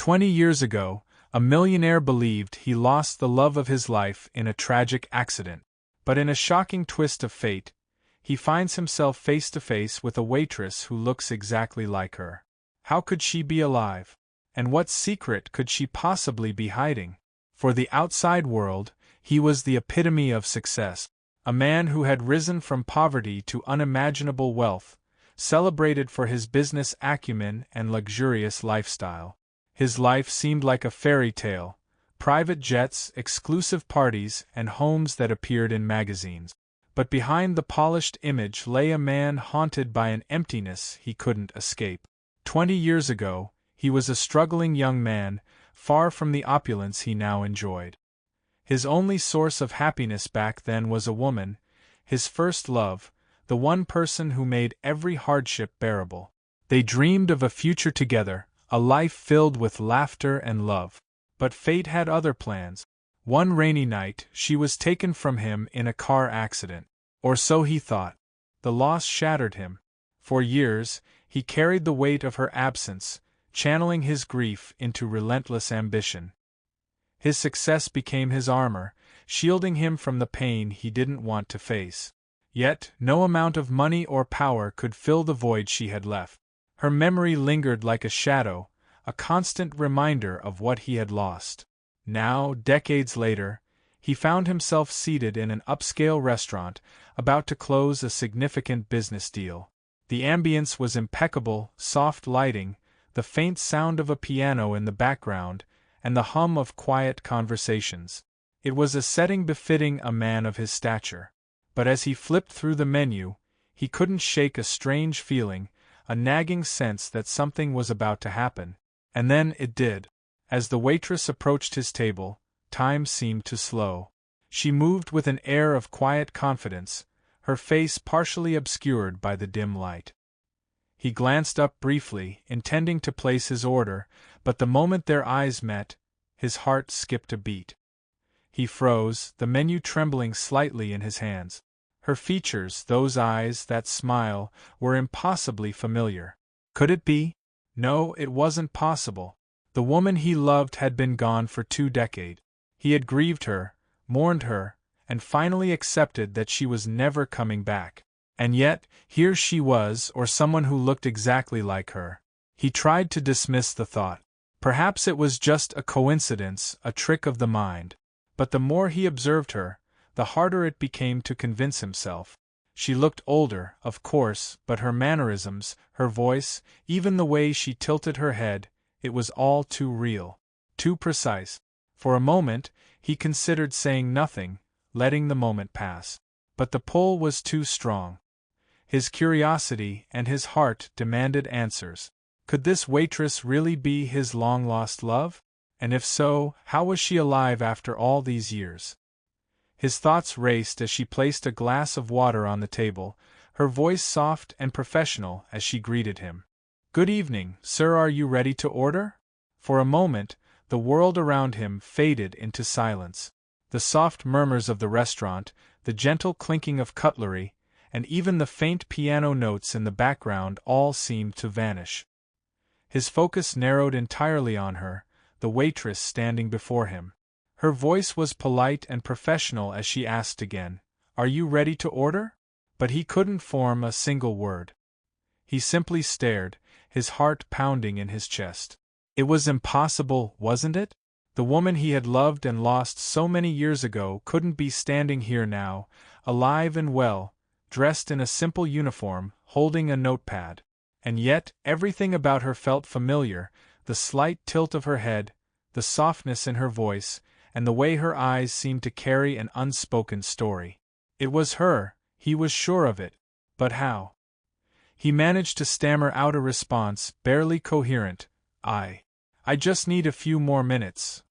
20 years ago, a millionaire believed he lost the love of his life in a tragic accident. But in a shocking twist of fate, he finds himself face to face with a waitress who looks exactly like her. How could she be alive? And what secret could she possibly be hiding? For the outside world, he was the epitome of success. A man who had risen from poverty to unimaginable wealth, celebrated for his business acumen and luxurious lifestyle. His life seemed like a fairy tale: private jets, exclusive parties, and homes that appeared in magazines. But behind the polished image lay a man haunted by an emptiness he couldn't escape. 20 years ago, he was a struggling young man, far from the opulence he now enjoyed. His only source of happiness back then was a woman, his first love, the one person who made every hardship bearable. They dreamed of a future together, a life filled with laughter and love. But fate had other plans. One rainy night, she was taken from him in a car accident. Or so he thought. The loss shattered him. For years, he carried the weight of her absence, channeling his grief into relentless ambition. His success became his armor, shielding him from the pain he didn't want to face. Yet, no amount of money or power could fill the void she had left. Her memory lingered like a shadow, a constant reminder of what he had lost. Now, decades later, he found himself seated in an upscale restaurant, about to close a significant business deal. The ambience was impeccable: soft lighting, the faint sound of a piano in the background, and the hum of quiet conversations. It was a setting befitting a man of his stature. But as he flipped through the menu, he couldn't shake a strange feeling, a nagging sense that something was about to happen. And then it did. As the waitress approached his table, time seemed to slow. She moved with an air of quiet confidence, her face partially obscured by the dim light. He glanced up briefly, intending to place his order, but the moment their eyes met, his heart skipped a beat. He froze, the menu trembling slightly in his hands. Her features, those eyes, that smile, were impossibly familiar. Could it be? No, it wasn't possible. The woman he loved had been gone for 2 decades. He had grieved her, mourned her, and finally accepted that she was never coming back. And yet, here she was, or someone who looked exactly like her. He tried to dismiss the thought. Perhaps it was just a coincidence, a trick of the mind. But the more he observed her, the harder it became to convince himself. She looked older, of course, but her mannerisms, her voice, even the way she tilted her head, it was all too real, too precise. For a moment, he considered saying nothing, letting the moment pass. But the pull was too strong. His curiosity and his heart demanded answers. Could this waitress really be his long-lost love? And if so, how was she alive after all these years? His thoughts raced as she placed a glass of water on the table, her voice soft and professional as she greeted him. "Good evening, sir, are you ready to order?" For a moment, the world around him faded into silence. The soft murmurs of the restaurant, the gentle clinking of cutlery, and even the faint piano notes in the background all seemed to vanish. His focus narrowed entirely on her, the waitress standing before him. Her voice was polite and professional as she asked again, "Are you ready to order?" But he couldn't form a single word. He simply stared, his heart pounding in his chest. It was impossible, wasn't it? The woman he had loved and lost so many years ago couldn't be standing here now, alive and well, dressed in a simple uniform, holding a notepad. And yet, everything about her felt familiar: the slight tilt of her head, the softness in her voice, and the way her eyes seemed to carry an unspoken story. It was her, he was sure of it. But how? He managed to stammer out a response, barely coherent. I just need a few more minutes."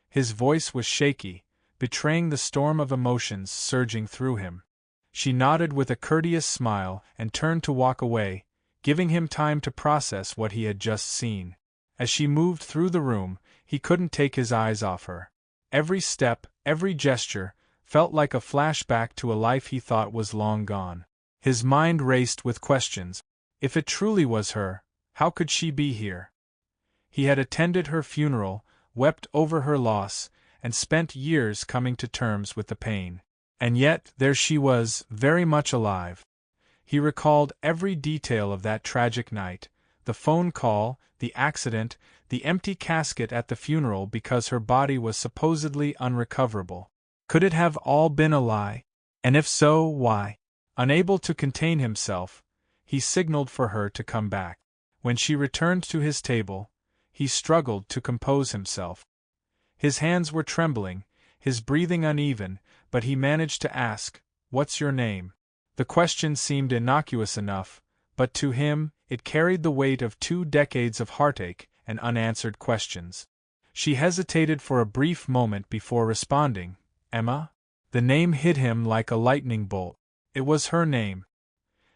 His voice was shaky, betraying the storm of emotions surging through him. She nodded with a courteous smile and turned to walk away, giving him time to process what he had just seen. As she moved through the room, he couldn't take his eyes off her. Every step, every gesture, felt like a flashback to a life he thought was long gone. His mind raced with questions. If it truly was her, how could she be here? He had attended her funeral, wept over her loss, and spent years coming to terms with the pain. And yet, there she was, very much alive. He recalled every detail of that tragic night: the phone call, the accident, the empty casket at the funeral because her body was supposedly unrecoverable. Could it have all been a lie? And if so, why? Unable to contain himself, he signaled for her to come back. When she returned to his table, he struggled to compose himself. His hands were trembling, his breathing uneven, but he managed to ask, "What's your name?" The question seemed innocuous enough, but to him, it carried the weight of 2 decades of heartache and unanswered questions. She hesitated for a brief moment before responding, "Emma?" The name hit him like a lightning bolt. It was her name.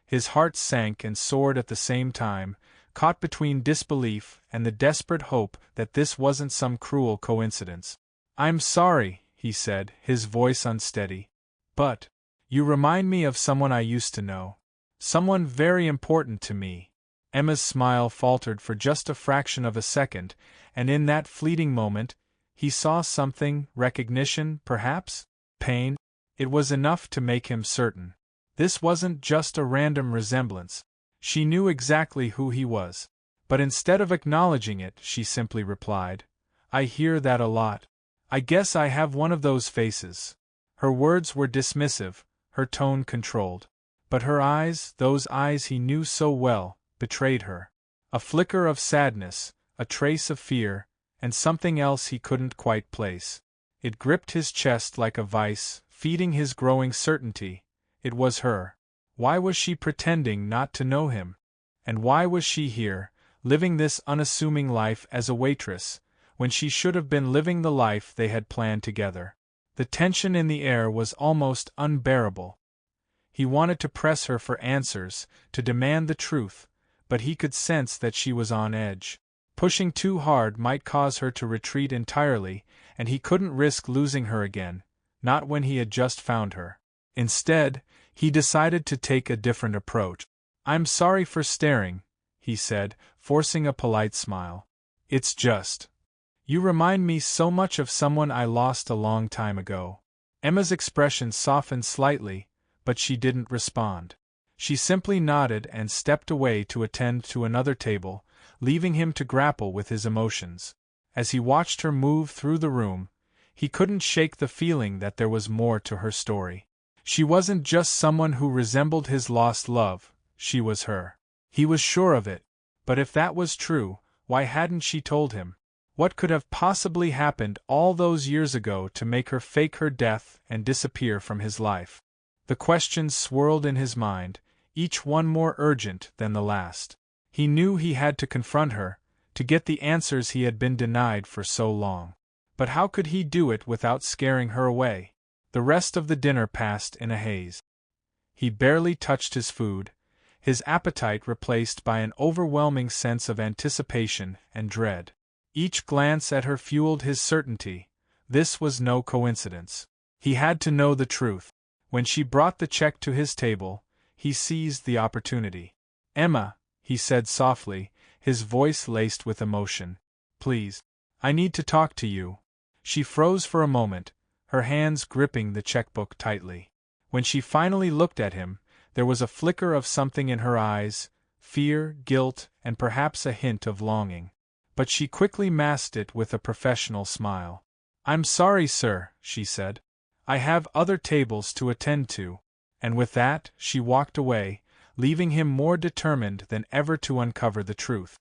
His heart sank and soared at the same time, caught between disbelief and the desperate hope that this wasn't some cruel coincidence. "I'm sorry," he said, his voice unsteady. "But you remind me of someone I used to know. Someone very important to me." Emma's smile faltered for just a fraction of a second, and in that fleeting moment, he saw something, recognition, perhaps? Pain? It was enough to make him certain. This wasn't just a random resemblance. She knew exactly who he was. But instead of acknowledging it, she simply replied, "I hear that a lot. I guess I have one of those faces." Her words were dismissive, her tone controlled. But her eyes, those eyes he knew so well, betrayed her. A flicker of sadness, a trace of fear, and something else he couldn't quite place. It gripped his chest like a vice, feeding his growing certainty. It was her. Why was she pretending not to know him? And why was she here, living this unassuming life as a waitress, when she should have been living the life they had planned together? The tension in the air was almost unbearable. He wanted to press her for answers, to demand the truth, but he could sense that she was on edge. Pushing too hard might cause her to retreat entirely, and he couldn't risk losing her again, not when he had just found her. Instead, he decided to take a different approach. "I'm sorry for staring," he said, forcing a polite smile. "It's just, you remind me so much of someone I lost a long time ago." Emma's expression softened slightly, but she didn't respond. She simply nodded and stepped away to attend to another table, leaving him to grapple with his emotions. As he watched her move through the room, he couldn't shake the feeling that there was more to her story. She wasn't just someone who resembled his lost love, she was her. He was sure of it, but if that was true, why hadn't she told him? What could have possibly happened all those years ago to make her fake her death and disappear from his life? The questions swirled in his mind, each one more urgent than the last. He knew he had to confront her, to get the answers he had been denied for so long. But how could he do it without scaring her away? The rest of the dinner passed in a haze. He barely touched his food, his appetite replaced by an overwhelming sense of anticipation and dread. Each glance at her fueled his certainty. This was no coincidence. He had to know the truth. When she brought the check to his table, he seized the opportunity. "Emma," he said softly, his voice laced with emotion, "please, I need to talk to you." She froze for a moment, her hands gripping the checkbook tightly. When she finally looked at him, there was a flicker of something in her eyes, fear, guilt, and perhaps a hint of longing. But she quickly masked it with a professional smile. "I'm sorry, sir," she said. "I have other tables to attend to." And with that, she walked away, leaving him more determined than ever to uncover the truth.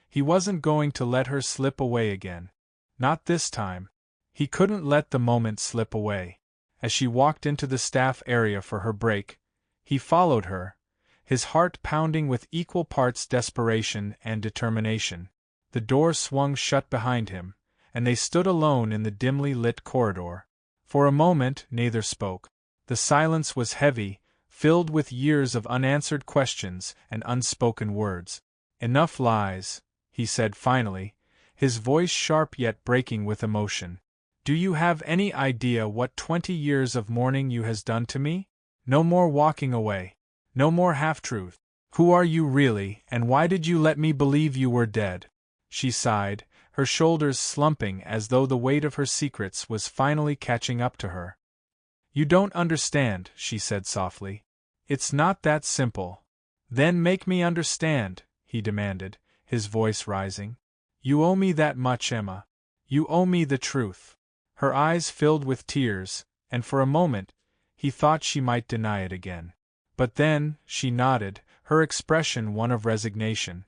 He wasn't going to let her slip away again. Not this time. He couldn't let the moment slip away. As she walked into the staff area for her break, he followed her, his heart pounding with equal parts desperation and determination. The door swung shut behind him, and they stood alone in the dimly lit corridor. For a moment, neither spoke. The silence was heavy, filled with years of unanswered questions and unspoken words. "Enough lies," he said finally, his voice sharp yet breaking with emotion. "Do you have any idea what 20 years of mourning you has done to me? No more walking away. No more half-truth. Who are you really, and why did you let me believe you were dead?" she sighed, her shoulders slumping as though the weight of her secrets was finally catching up to her. You don't understand, she said softly. It's not that simple. Then make me understand, he demanded, his voice rising. You owe me that much, Emma. You owe me the truth. Her eyes filled with tears, and for a moment, he thought she might deny it again. But then, she nodded, her expression one of resignation.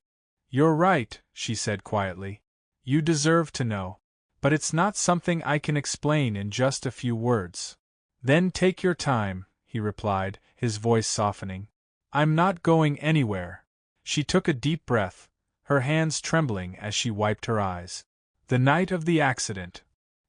You're right, she said quietly. You deserve to know. But it's not something I can explain in just a few words. Then take your time, he replied, his voice softening. I'm not going anywhere. She took a deep breath, her hands trembling as she wiped her eyes. The night of the accident.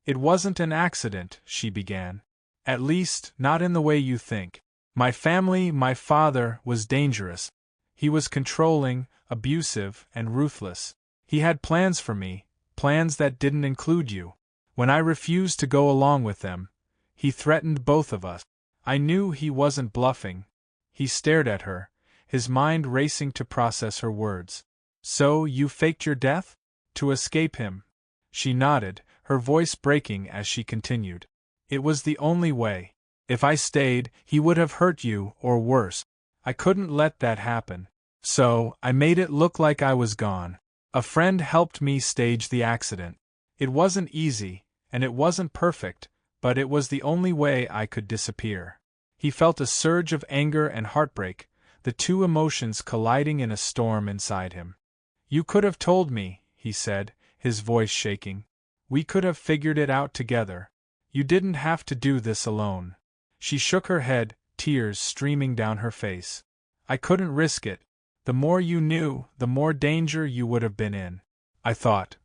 It wasn't an accident, she began. At least, not in the way you think. My family, my father, was dangerous. He was controlling, abusive, and ruthless. He had plans for me, plans that didn't include you. When I refused to go along with them, he threatened both of us. I knew he wasn't bluffing. He stared at her, his mind racing to process her words. So, you faked your death? To escape him? She nodded, her voice breaking as she continued. It was the only way. If I stayed, he would have hurt you, or worse. I couldn't let that happen. So, I made it look like I was gone. A friend helped me stage the accident. It wasn't easy, and it wasn't perfect, but it was the only way I could disappear. He felt a surge of anger and heartbreak, the two emotions colliding in a storm inside him. You could have told me, he said, his voice shaking. We could have figured it out together. You didn't have to do this alone. She shook her head, tears streaming down her face. I couldn't risk it. The more you knew, the more danger you would have been in. I thought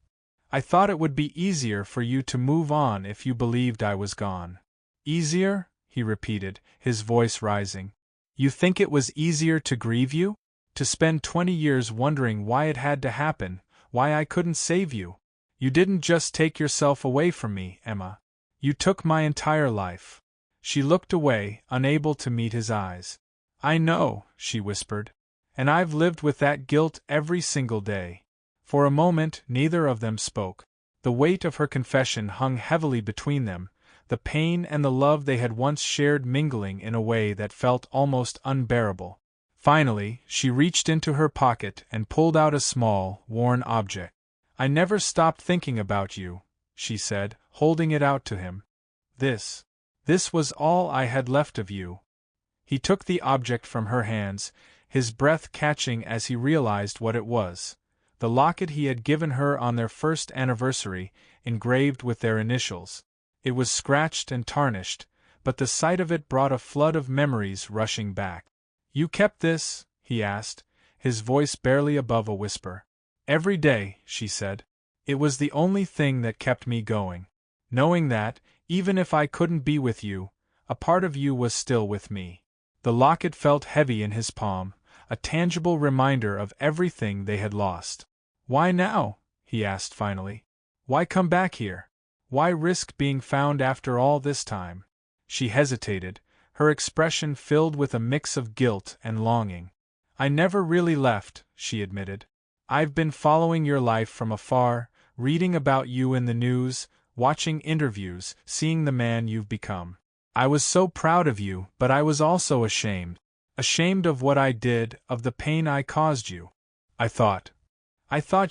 it would be easier for you to move on if you believed I was gone. Easier? He repeated, his voice rising. You think it was easier to grieve you? To spend 20 years wondering why it had to happen, why I couldn't save you? You didn't just take yourself away from me, Emma. You took my entire life. She looked away, unable to meet his eyes. I know, she whispered. And I've lived with that guilt every single day. For a moment, neither of them spoke. The weight of her confession hung heavily between them, the pain and the love they had once shared mingling in a way that felt almost unbearable. Finally, she reached into her pocket and pulled out a small, worn object. I never stopped thinking about you, she said, holding it out to him. This was all I had left of you. He took the object from her hands, his breath catching as he realized what it was. The locket he had given her on their first anniversary, engraved with their initials. It was scratched and tarnished, but the sight of it brought a flood of memories rushing back. You kept this? He asked, his voice barely above a whisper. Every day, she said. It was the only thing that kept me going. Knowing that, even if I couldn't be with you, a part of you was still with me. The locket felt heavy in his palm, a tangible reminder of everything they had lost. Why now? He asked finally. Why come back here? Why risk being found after all this time? She hesitated, her expression filled with a mix of guilt and longing. I never really left, she admitted. I've been following your life from afar, reading about you in the news, watching interviews, seeing the man you've become. I was so proud of you, but I was also ashamed. Ashamed of what I did, of the pain I caused you. I thought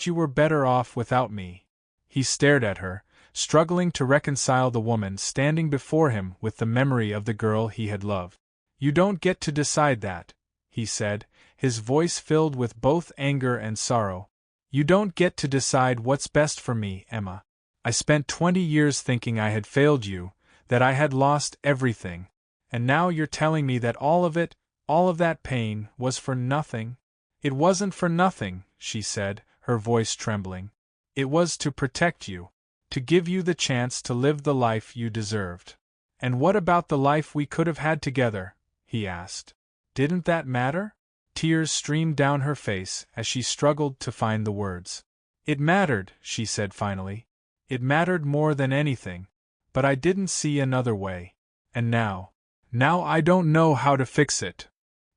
you were better off without me. He stared at her, struggling to reconcile the woman standing before him with the memory of the girl he had loved. You don't get to decide that, he said, his voice filled with both anger and sorrow. You don't get to decide what's best for me, Emma. I spent 20 years thinking I had failed you, that I had lost everything. And now you're telling me that all of it, all of that pain, was for nothing? It wasn't for nothing, she said, her voice trembling. It was to protect you, to give you the chance to live the life you deserved. And what about the life we could have had together? He asked. Didn't that matter? Tears streamed down her face as she struggled to find the words. It mattered, she said finally. It mattered more than anything. But I didn't see another way. And now I don't know how to fix it.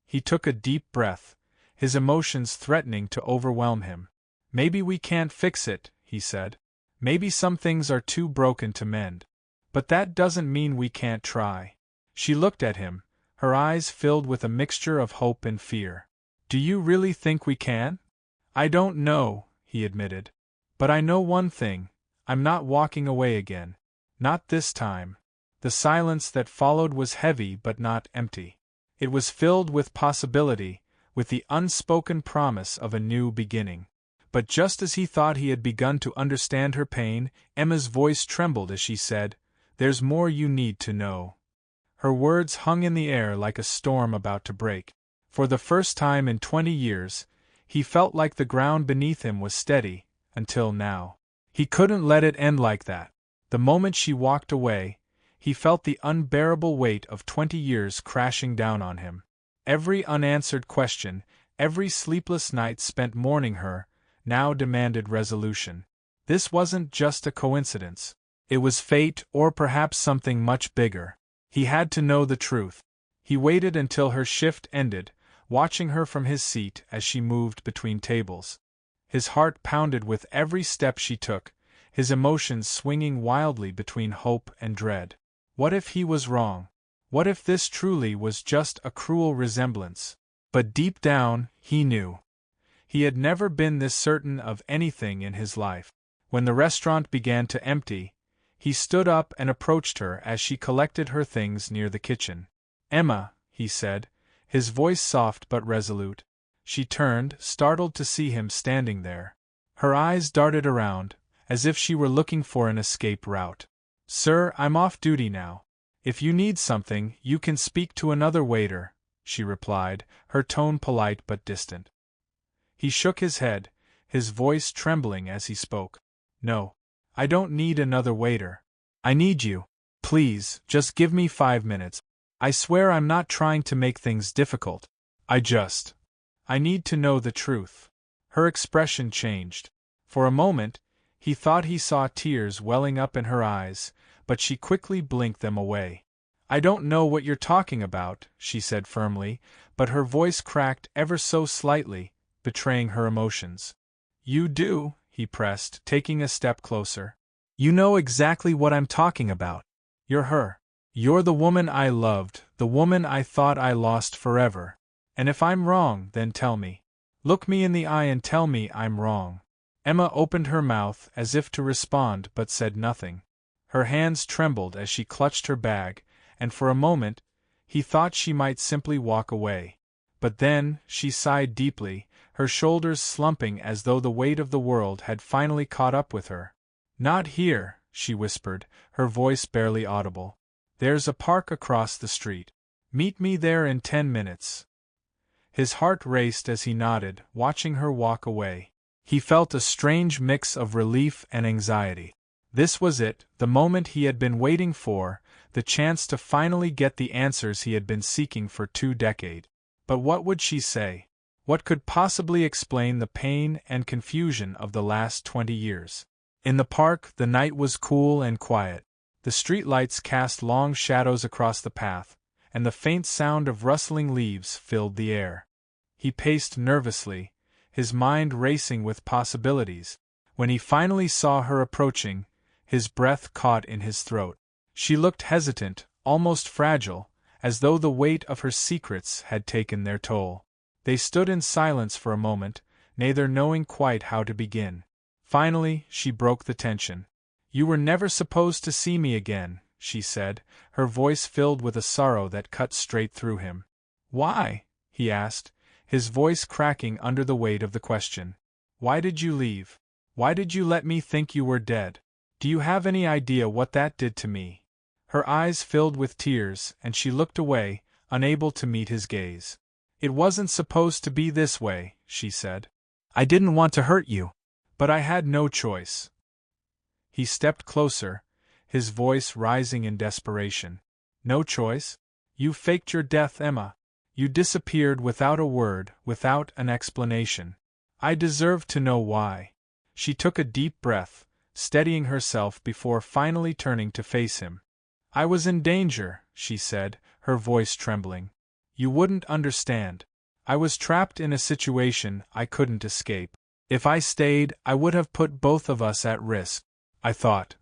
He took a deep breath, his emotions threatening to overwhelm him. Maybe we can't fix it, he said. Maybe some things are too broken to mend. But that doesn't mean we can't try. She looked at him, her eyes filled with a mixture of hope and fear. Do you really think we can? I don't know, he admitted. But I know one thing, I'm not walking away again. Not this time. The silence that followed was heavy but not empty. It was filled with possibility, with the unspoken promise of a new beginning. But just as he thought he had begun to understand her pain, Emma's voice trembled as she said, "There's more you need to know." Her words hung in the air like a storm about to break. For the first time in 20 years, he felt like the ground beneath him was steady, until now. He couldn't let it end like that. The moment she walked away, he felt the unbearable weight of 20 years crashing down on him. Every unanswered question, every sleepless night spent mourning her, now demanded resolution. This wasn't just a coincidence. It was fate, or perhaps something much bigger. He had to know the truth. He waited until her shift ended, watching her from his seat as she moved between tables. His heart pounded with every step she took, his emotions swinging wildly between hope and dread. What if he was wrong? What if this truly was just a cruel resemblance? But deep down, he knew. He had never been this certain of anything in his life. When the restaurant began to empty, he stood up and approached her as she collected her things near the kitchen. "Emma," he said, his voice soft but resolute. She turned, startled to see him standing there. Her eyes darted around, as if she were looking for an escape route. "Sir, I'm off duty now. If you need something, you can speak to another waiter," she replied, her tone polite but distant. He shook his head, his voice trembling as he spoke. "No. I don't need another waiter. I need you. Please, just give me 5 minutes. I swear I'm not trying to make things difficult. I need to know the truth." Her expression changed. For a moment, he thought he saw tears welling up in her eyes, but she quickly blinked them away. "I don't know what you're talking about," she said firmly, but her voice cracked ever so slightly, betraying her emotions. "You do," he pressed, taking a step closer. "You know exactly what I'm talking about. You're her. You're the woman I loved, the woman I thought I lost forever. And if I'm wrong, then tell me. Look me in the eye and tell me I'm wrong." Emma opened her mouth as if to respond but said nothing. Her hands trembled as she clutched her bag, and for a moment, he thought she might simply walk away. But then, she sighed deeply, her shoulders slumping as though the weight of the world had finally caught up with her. "Not here," she whispered, her voice barely audible. "There's a park across the street. Meet me there in 10 minutes. His heart raced as he nodded, watching her walk away. He felt a strange mix of relief and anxiety. This was it, the moment he had been waiting for, the chance to finally get the answers he had been seeking for 2 decades. But what would she say? What could possibly explain the pain and confusion of the last 20 years? In the park, the night was cool and quiet. The streetlights cast long shadows across the path, and the faint sound of rustling leaves filled the air. He paced nervously, his mind racing with possibilities. When he finally saw her approaching, his breath caught in his throat. She looked hesitant, almost fragile, as though the weight of her secrets had taken their toll. They stood in silence for a moment, neither knowing quite how to begin. Finally, she broke the tension. "You were never supposed to see me again," she said, her voice filled with a sorrow that cut straight through him. "Why?" he asked, his voice cracking under the weight of the question. "Why did you leave? Why did you let me think you were dead? Do you have any idea what that did to me?" Her eyes filled with tears, and she looked away, unable to meet his gaze. "It wasn't supposed to be this way," she said. "I didn't want to hurt you. But I had no choice." He stepped closer, his voice rising in desperation. "No choice? You faked your death, Emma. You disappeared without a word, without an explanation. I deserve to know why." She took a deep breath, steadying herself before finally turning to face him. "I was in danger," she said, her voice trembling. "You wouldn't understand. I was trapped in a situation I couldn't escape. If I stayed, I would have put both of us at risk. I thought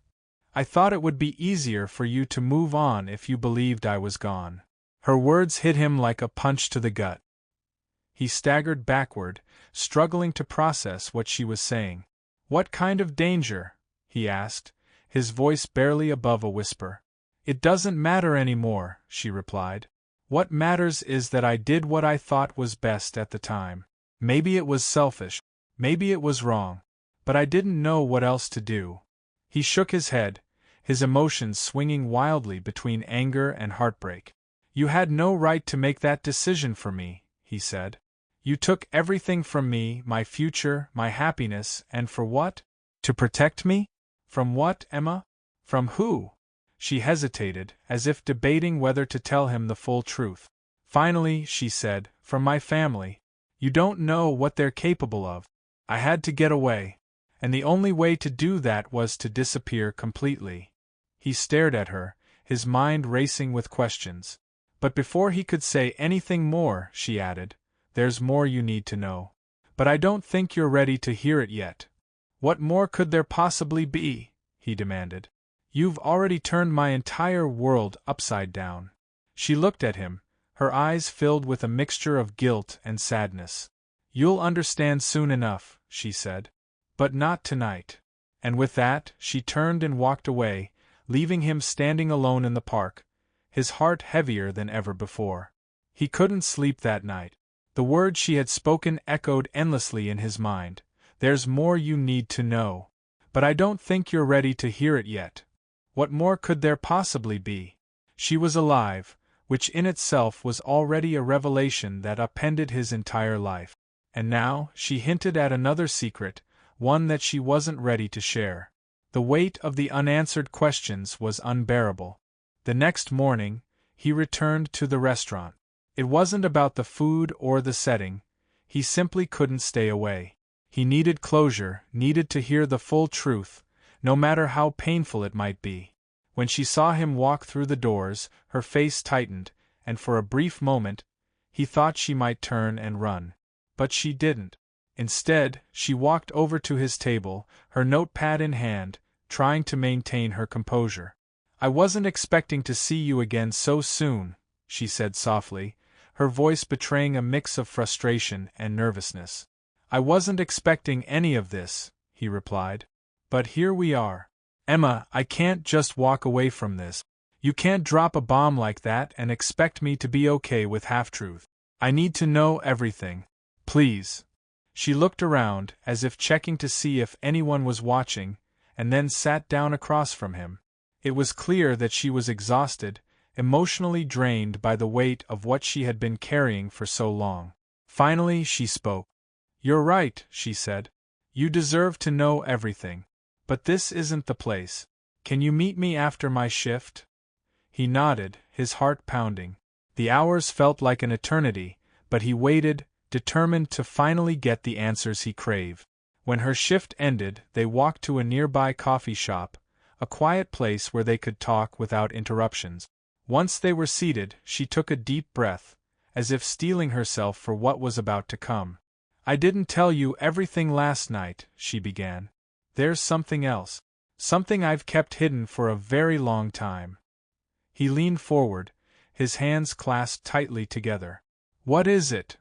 it would be easier for you to move on if you believed I was gone." Her words hit him like a punch to the gut. He staggered backward, struggling to process what she was saying. "What kind of danger?" he asked, his voice barely above a whisper. "It doesn't matter anymore," she replied. "What matters is that I did what I thought was best at the time. Maybe it was selfish, maybe it was wrong, but I didn't know what else to do." He shook his head, his emotions swinging wildly between anger and heartbreak. "You had no right to make that decision for me," he said. "You took everything from me, my future, my happiness, and for what? To protect me? From what, Emma? From who?" She hesitated, as if debating whether to tell him the full truth. Finally, she said, "From my family. You don't know what they're capable of. I had to get away, and the only way to do that was to disappear completely." He stared at her, his mind racing with questions. But before he could say anything more, she added, "There's more you need to know. But I don't think you're ready to hear it yet." "What more could there possibly be?" he demanded. "You've already turned my entire world upside down." She looked at him, her eyes filled with a mixture of guilt and sadness. "You'll understand soon enough," she said. "But not tonight." And with that, she turned and walked away, leaving him standing alone in the park, his heart heavier than ever before. He couldn't sleep that night. The words she had spoken echoed endlessly in his mind. "There's more you need to know. But I don't think you're ready to hear it yet." What more could there possibly be? She was alive, which in itself was already a revelation that upended his entire life. And now, she hinted at another secret, one that she wasn't ready to share. The weight of the unanswered questions was unbearable. The next morning, he returned to the restaurant. It wasn't about the food or the setting, he simply couldn't stay away. He needed closure, needed to hear the full truth, no matter how painful it might be. When she saw him walk through the doors, her face tightened, and for a brief moment, he thought she might turn and run. But she didn't. Instead, she walked over to his table, her notepad in hand, trying to maintain her composure. "I wasn't expecting to see you again so soon," she said softly, her voice betraying a mix of frustration and nervousness. "I wasn't expecting any of this," he replied. "But here we are. Emma, I can't just walk away from this. You can't drop a bomb like that and expect me to be okay with half-truth. I need to know everything. Please." She looked around, as if checking to see if anyone was watching, and then sat down across from him. It was clear that she was exhausted, emotionally drained by the weight of what she had been carrying for so long. Finally, she spoke. "You're right," she said. "You deserve to know everything. But this isn't the place. Can you meet me after my shift?" He nodded, his heart pounding. The hours felt like an eternity, but he waited, determined to finally get the answers he craved. When her shift ended, they walked to a nearby coffee shop, a quiet place where they could talk without interruptions. Once they were seated, she took a deep breath, as if steeling herself for what was about to come. "I didn't tell you everything last night," she began. "There's something else. Something I've kept hidden for a very long time." He leaned forward, his hands clasped tightly together. "What is it?"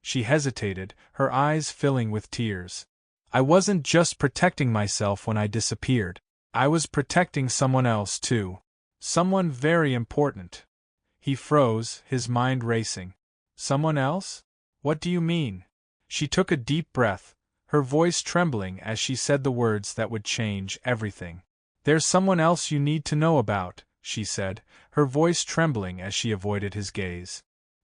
She hesitated, her eyes filling with tears. "I wasn't just protecting myself when I disappeared. I was protecting someone else too. Someone very important." He froze, his mind racing. "Someone else? What do you mean?" She took a deep breath, her voice trembling as she said the words that would change everything. "There's someone else you need to know about," she said, her voice trembling as she avoided his gaze.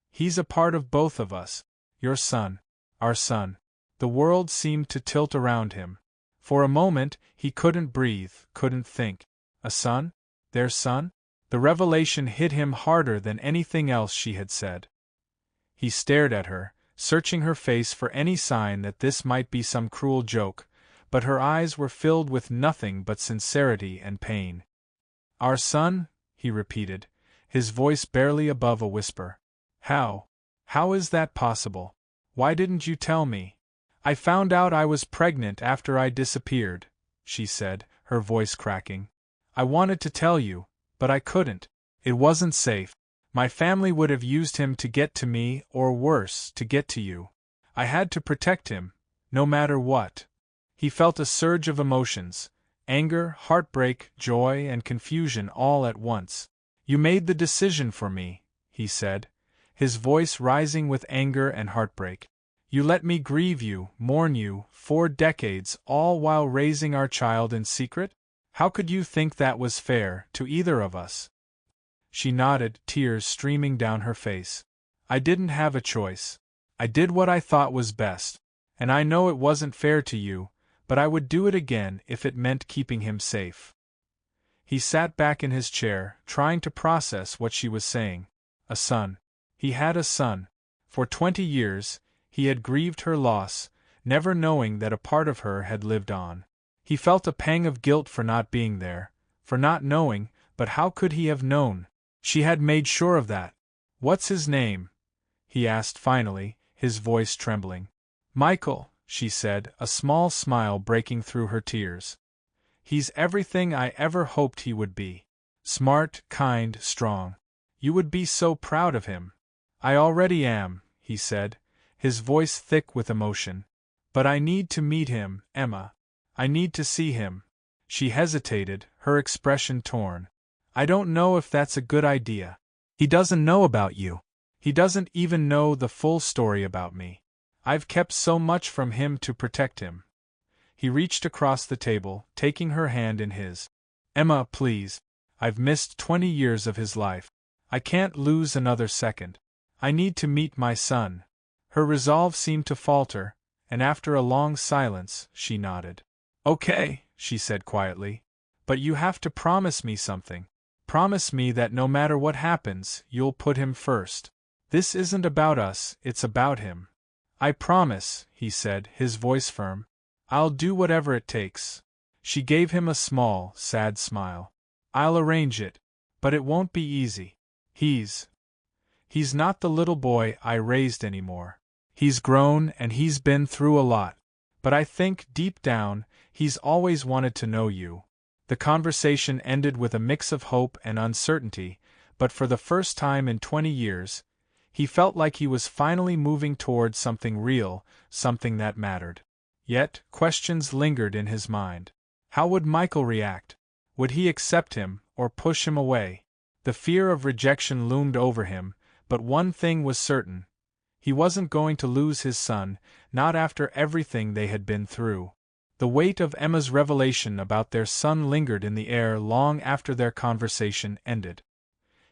"He's a part of both of us. Your son. Our son." The world seemed to tilt around him. For a moment, he couldn't breathe, couldn't think. A son? Their son? The revelation hit him harder than anything else she had said. He stared at her, searching her face for any sign that this might be some cruel joke, but her eyes were filled with nothing but sincerity and pain. "Our son?" he repeated, his voice barely above a whisper. How is that possible? Why didn't you tell me?" I found out I was pregnant after I disappeared, she said, her voice cracking. I wanted to tell you, but I couldn't. It wasn't safe. My family would have used him to get to me, or worse, to get to you. I had to protect him, no matter what. He felt a surge of emotions, anger, heartbreak, joy, and confusion all at once. You made the decision for me, he said, his voice rising with anger and heartbreak. You let me grieve you, mourn you, 4 decades, all while raising our child in secret? How could you think that was fair to either of us? She nodded, tears streaming down her face. I didn't have a choice. I did what I thought was best. And I know it wasn't fair to you, but I would do it again if it meant keeping him safe. He sat back in his chair, trying to process what she was saying. A son. He had a son. For 20 years, he had grieved her loss, never knowing that a part of her had lived on. He felt a pang of guilt for not being there, for not knowing, but how could he have known? She had made sure of that. What's his name? He asked finally, his voice trembling. Michael, she said, a small smile breaking through her tears. He's everything I ever hoped he would be. Smart, kind, strong. You would be so proud of him. I already am, he said, his voice thick with emotion. But I need to meet him, Emma. I need to see him. She hesitated, her expression torn. I don't know if that's a good idea. He doesn't know about you. He doesn't even know the full story about me. I've kept so much from him to protect him. He reached across the table, taking her hand in his. Emma, please. I've missed 20 years of his life. I can't lose another second. I need to meet my son. Her resolve seemed to falter, and after a long silence, she nodded. Okay, she said quietly. But you have to promise me something. Promise me that no matter what happens, you'll put him first. This isn't about us, it's about him. I promise, he said, his voice firm. I'll do whatever it takes. She gave him a small, sad smile. I'll arrange it. But it won't be easy. He's not the little boy I raised anymore. He's grown and he's been through a lot. But I think, deep down, he's always wanted to know you. The conversation ended with a mix of hope and uncertainty, but for the first time in 20 years, he felt like he was finally moving toward something real, something that mattered. Yet, questions lingered in his mind. How would Michael react? Would he accept him, or push him away? The fear of rejection loomed over him, but one thing was certain. He wasn't going to lose his son, not after everything they had been through. The weight of Emma's revelation about their son lingered in the air long after their conversation ended.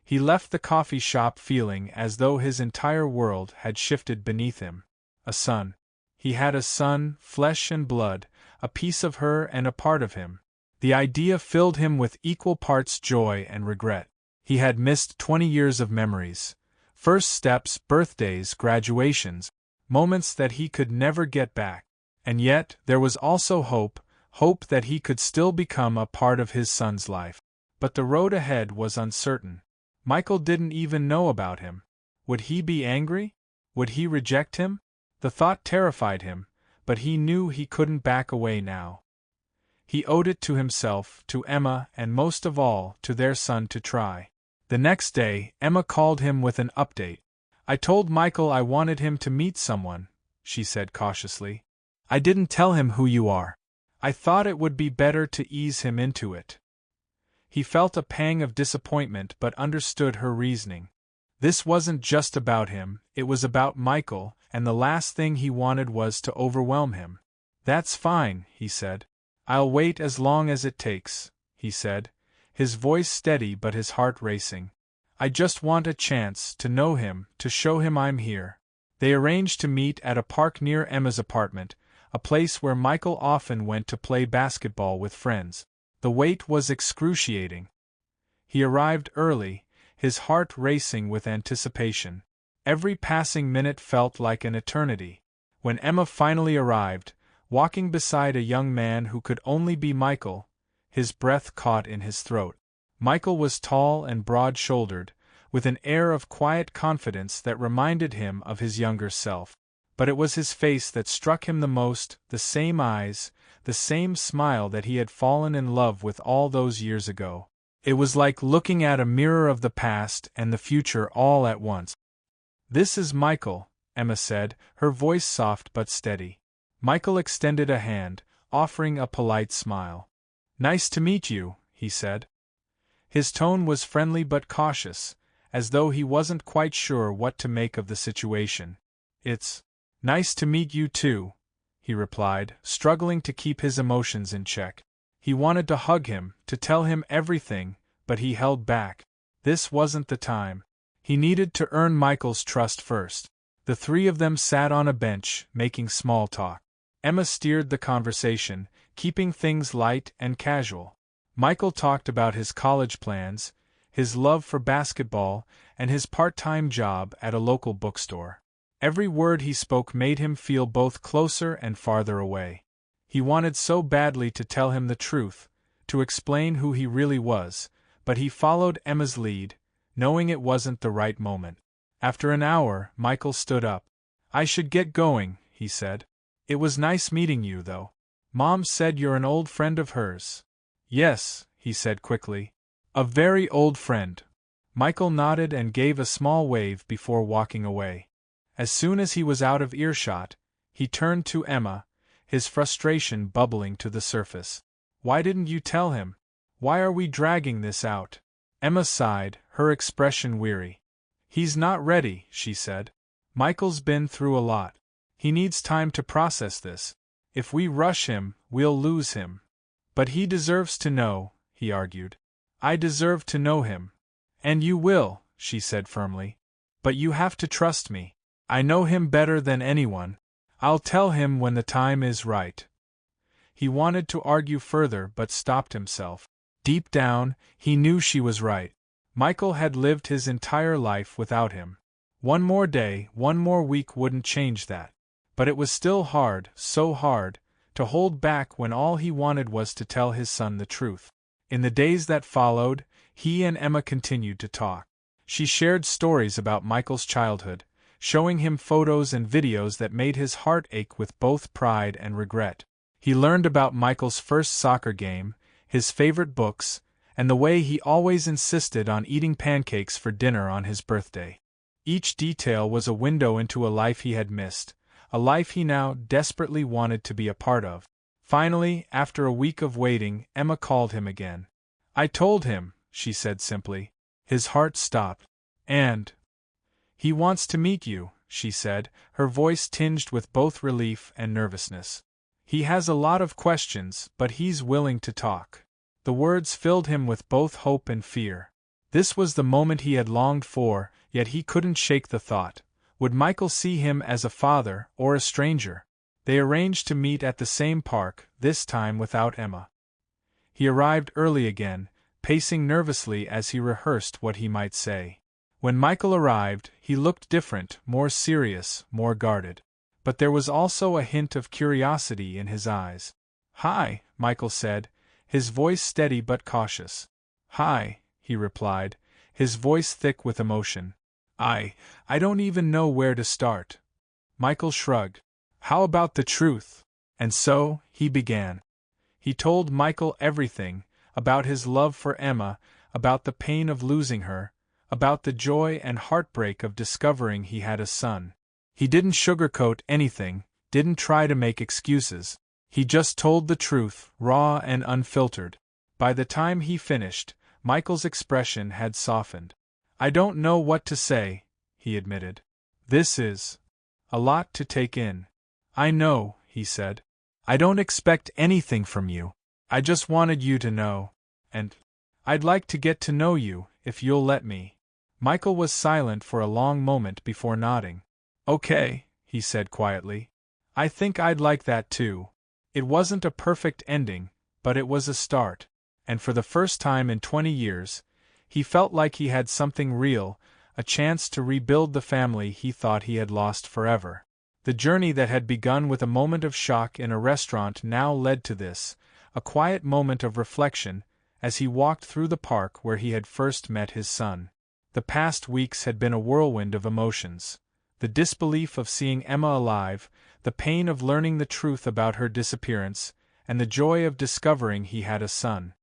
He left the coffee shop feeling as though his entire world had shifted beneath him. A son. He had a son, flesh and blood, a piece of her and a part of him. The idea filled him with equal parts joy and regret. He had missed 20 years of memories. First steps, birthdays, graduations, moments that he could never get back. And yet, there was also hope that he could still become a part of his son's life. But the road ahead was uncertain. Michael didn't even know about him. Would he be angry? Would he reject him? The thought terrified him, but he knew he couldn't back away now. He owed it to himself, to Emma, and most of all, to their son to try. The next day, Emma called him with an update. I told Michael I wanted him to meet someone, she said cautiously. I didn't tell him who you are. I thought it would be better to ease him into it. He felt a pang of disappointment but understood her reasoning. This wasn't just about him, it was about Michael, and the last thing he wanted was to overwhelm him. That's fine, he said. I'll wait as long as it takes, he said, his voice steady but his heart racing. I just want a chance to know him, to show him I'm here. They arranged to meet at a park near Emma's apartment, a place where Michael often went to play basketball with friends. The wait was excruciating. He arrived early, his heart racing with anticipation. Every passing minute felt like an eternity. When Emma finally arrived, walking beside a young man who could only be Michael, his breath caught in his throat. Michael was tall and broad-shouldered, with an air of quiet confidence that reminded him of his younger self. But it was his face that struck him the most, the same eyes, the same smile that he had fallen in love with all those years ago. It was like looking at a mirror of the past and the future all at once. "This is Michael," Emma said, her voice soft but steady. Michael extended a hand, offering a polite smile. "Nice to meet you," he said. His tone was friendly but cautious, as though he wasn't quite sure what to make of the situation. "It's nice to meet you too," he replied, struggling to keep his emotions in check. He wanted to hug him, to tell him everything, but he held back. This wasn't the time. He needed to earn Michael's trust first. The three of them sat on a bench, making small talk. Emma steered the conversation, keeping things light and casual. Michael talked about his college plans, his love for basketball, and his part-time job at a local bookstore. Every word he spoke made him feel both closer and farther away. He wanted so badly to tell him the truth, to explain who he really was, but he followed Emma's lead, knowing it wasn't the right moment. After an hour, Michael stood up. "I should get going," he said. "It was nice meeting you, though. Mom said you're an old friend of hers." "Yes," he said quickly. "A very old friend." Michael nodded and gave a small wave before walking away. As soon as he was out of earshot, he turned to Emma, his frustration bubbling to the surface. "Why didn't you tell him? Why are we dragging this out?" Emma sighed, her expression weary. "He's not ready," she said. "Michael's been through a lot. He needs time to process this. If we rush him, we'll lose him." "But he deserves to know," he argued. "I deserve to know him." "And you will," she said firmly. "But you have to trust me. I know him better than anyone. I'll tell him when the time is right." He wanted to argue further but stopped himself. Deep down, he knew she was right. Michael had lived his entire life without him. One more day, one more week wouldn't change that. But it was still hard, so hard, to hold back when all he wanted was to tell his son the truth. In the days that followed, he and Emma continued to talk. She shared stories about Michael's childhood, showing him photos and videos that made his heart ache with both pride and regret. He learned about Michael's first soccer game, his favorite books, and the way he always insisted on eating pancakes for dinner on his birthday. Each detail was a window into a life he had missed, a life he now desperately wanted to be a part of. Finally, after a week of waiting, Emma called him again. "I told him," she said simply. His heart stopped. "And he wants to meet you," she said, her voice tinged with both relief and nervousness. "He has a lot of questions, but he's willing to talk." The words filled him with both hope and fear. This was the moment he had longed for, yet he couldn't shake the thought. Would Michael see him as a father or a stranger? They arranged to meet at the same park, this time without Emma. He arrived early again, pacing nervously as he rehearsed what he might say. When Michael arrived, he looked different, more serious, more guarded. But there was also a hint of curiosity in his eyes. "Hi," Michael said, his voice steady but cautious. "Hi," he replied, his voice thick with emotion. I don't even know where to start." Michael shrugged. "How about the truth?" And so, he began. He told Michael everything, about his love for Emma, about the pain of losing her, about the joy and heartbreak of discovering he had a son. He didn't sugarcoat anything, didn't try to make excuses. He just told the truth, raw and unfiltered. By the time he finished, Michael's expression had softened. "I don't know what to say," he admitted. "This is a lot to take in." "I know," he said. "I don't expect anything from you. I just wanted you to know. And I'd like to get to know you, if you'll let me." Michael was silent for a long moment before nodding. "Okay," he said quietly. "I think I'd like that too." It wasn't a perfect ending, but it was a start. And for the first time in 20 years, he felt like he had something real, a chance to rebuild the family he thought he had lost forever. The journey that had begun with a moment of shock in a restaurant now led to this, a quiet moment of reflection, as he walked through the park where he had first met his son. The past weeks had been a whirlwind of emotions. the disbelief of seeing Emma alive, the pain of learning the truth about her disappearance, and the joy of discovering he had a son.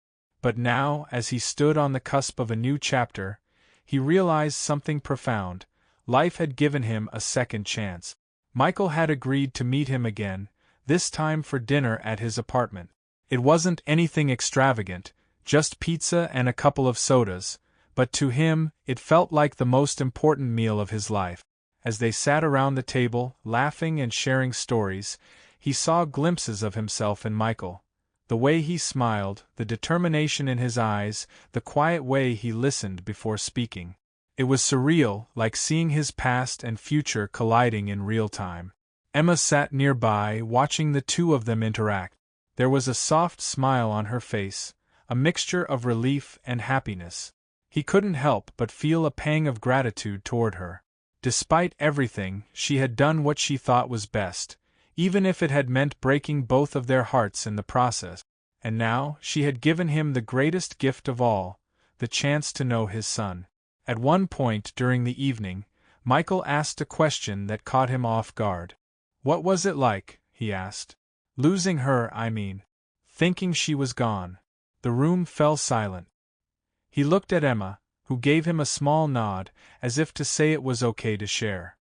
But now, as he stood on the cusp of a new chapter, he realized something profound. Life had given him a second chance. Michael had agreed to meet him again, this time for dinner at his apartment. It wasn't anything extravagant, just pizza and a couple of sodas, but to him, it felt like the most important meal of his life. As they sat around the table, laughing and sharing stories, he saw glimpses of himself in Michael. The way he smiled, the determination in his eyes, the quiet way he listened before speaking. It was surreal, like seeing his past and future colliding in real time. Emma sat nearby, watching the two of them interact. There was a soft smile on her face, a mixture of relief and happiness. He couldn't help but feel a pang of gratitude toward her. Despite everything, she had done what she thought was best, even if it had meant breaking both of their hearts in the process. And now, she had given him the greatest gift of all, the chance to know his son. At one point during the evening, Michael asked a question that caught him off guard. "What was it like?" he asked. "Losing her, I mean. Thinking she was gone." The room fell silent. He looked at Emma, who gave him a small nod, as if to say it was okay to share.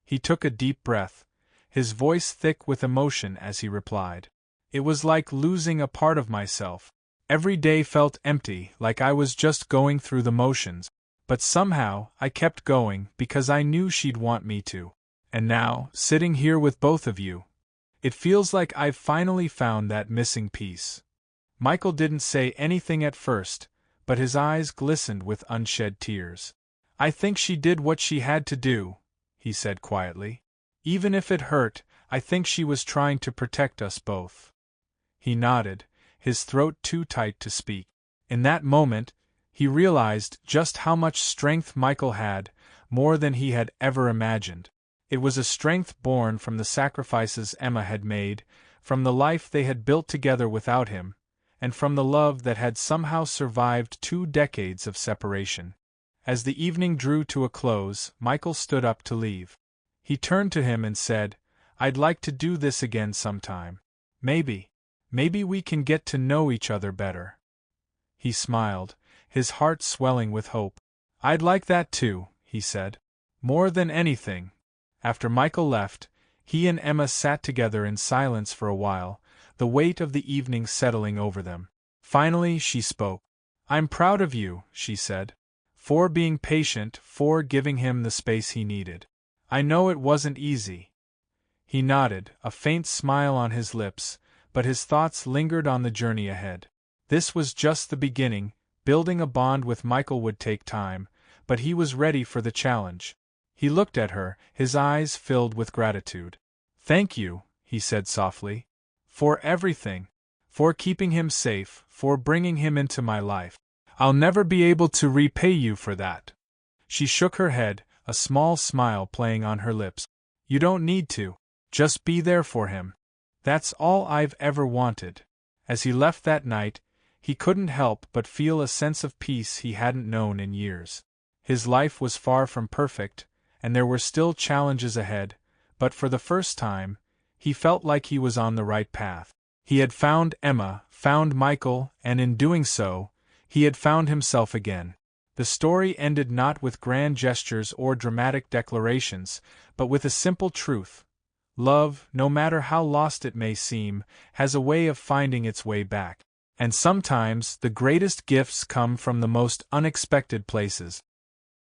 He took a deep breath, his voice thick with emotion as he replied. "It was like losing a part of myself. Every day felt empty, like I was just going through the motions. But somehow, I kept going because I knew she'd want me to. And now, sitting here with both of you, it feels like I've finally found that missing piece." Michael didn't say anything at first, but his eyes glistened with unshed tears. "I think she did what she had to do," he said quietly. "Even if it hurt, I think she was trying to protect us both." He nodded, his throat too tight to speak. In that moment, he realized just how much strength Michael had, more than he had ever imagined. It was a strength born from the sacrifices Emma had made, from the life they had built together without him, and from the love that had somehow survived 2 decades of separation. As the evening drew to a close, Michael stood up to leave. He turned to him and said, "I'd like to do this again sometime. Maybe we can get to know each other better." He smiled, his heart swelling with hope. "I'd like that too," he said. "More than anything." After Michael left, he and Emma sat together in silence for a while, the weight of the evening settling over them. Finally she spoke. "I'm proud of you," she said. "For being patient, for giving him the space he needed. I know it wasn't easy." He nodded, a faint smile on his lips, but his thoughts lingered on the journey ahead. This was just the beginning. Building a bond with Michael would take time, but he was ready for the challenge. He looked at her, his eyes filled with gratitude. "Thank you," he said softly. "For everything. For keeping him safe, for bringing him into my life. I'll never be able to repay you for that." She shook her head, a small smile playing on her lips. "You don't need to. Just be there for him. That's all I've ever wanted." As he left that night, he couldn't help but feel a sense of peace he hadn't known in years. His life was far from perfect, and there were still challenges ahead, but for the first time, he felt like he was on the right path. He had found Emma, found Michael, and in doing so, he had found himself again. The story ended not with grand gestures or dramatic declarations, but with a simple truth. Love, no matter how lost it may seem, has a way of finding its way back. And sometimes, the greatest gifts come from the most unexpected places.